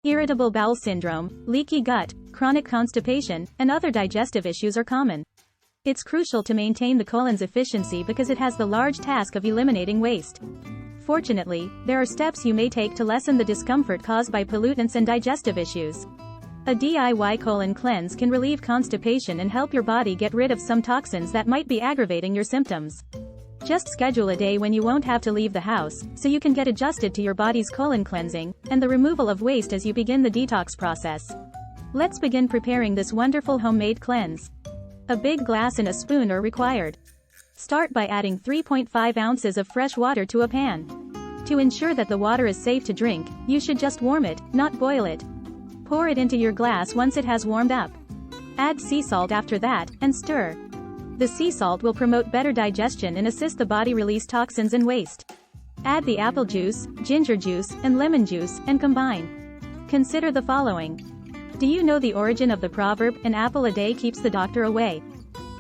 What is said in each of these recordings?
Irritable bowel syndrome, leaky gut, chronic constipation, and other digestive issues are common. It's crucial to maintain the colon's efficiency because it has the large task of eliminating waste. Fortunately, there are steps you may take to lessen the discomfort caused by pollutants and digestive issues. A DIY colon cleanse can relieve constipation and help your body get rid of some toxins that might be aggravating your symptoms. Just schedule a day when you won't have to leave the house, so you can get adjusted to your body's colon cleansing and the removal of waste as you begin the detox process. Let's begin preparing this wonderful homemade cleanse. A big glass and a spoon are required. Start by adding 3.5 ounces of fresh water to a pan. To ensure that the water is safe to drink, you should just warm it, not boil it. Pour it into your glass once it has warmed up. Add sea salt after that, and stir. The sea salt will promote better digestion and assist the body release toxins and waste. Add the apple juice, ginger juice, and lemon juice, and combine. Consider the following. Do you know the origin of the proverb, "An apple a day keeps the doctor away"?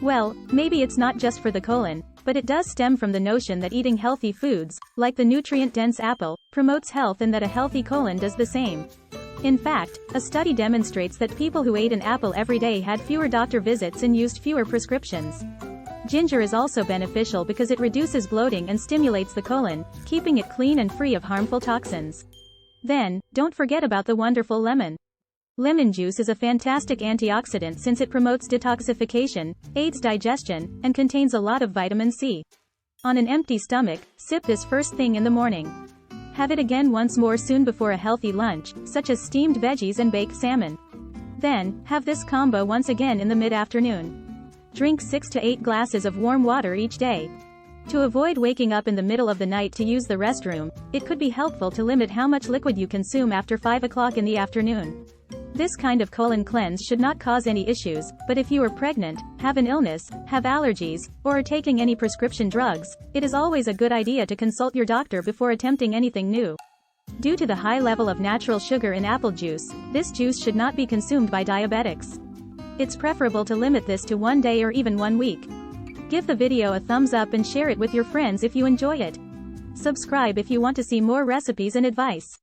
Well, maybe it's not just for the colon, but it does stem from the notion that eating healthy foods, like the nutrient-dense apple, promotes health and that a healthy colon does the same. In fact, a study demonstrates that people who ate an apple every day had fewer doctor visits and used fewer prescriptions. Ginger is also beneficial because it reduces bloating and stimulates the colon, keeping it clean and free of harmful toxins. Then, don't forget about the wonderful lemon. Lemon juice is a fantastic antioxidant since it promotes detoxification, aids digestion, and contains a lot of vitamin C. On an empty stomach, sip this first thing in the morning. Have it again once more soon before a healthy lunch, such as steamed veggies and baked salmon. Then, have this combo once again in the mid-afternoon. Drink 6 to 8 glasses of warm water each day. To avoid waking up in the middle of the night to use the restroom, it could be helpful to limit how much liquid you consume after 5 o'clock in the afternoon. This kind of colon cleanse should not cause any issues, but if you are pregnant, have an illness, have allergies, or are taking any prescription drugs, it is always a good idea to consult your doctor before attempting anything new. Due to the high level of natural sugar in apple juice, this juice should not be consumed by diabetics. It's preferable to limit this to 1 day or even 1 week. Give the video a thumbs up and share it with your friends if you enjoy it. Subscribe if you want to see more recipes and advice.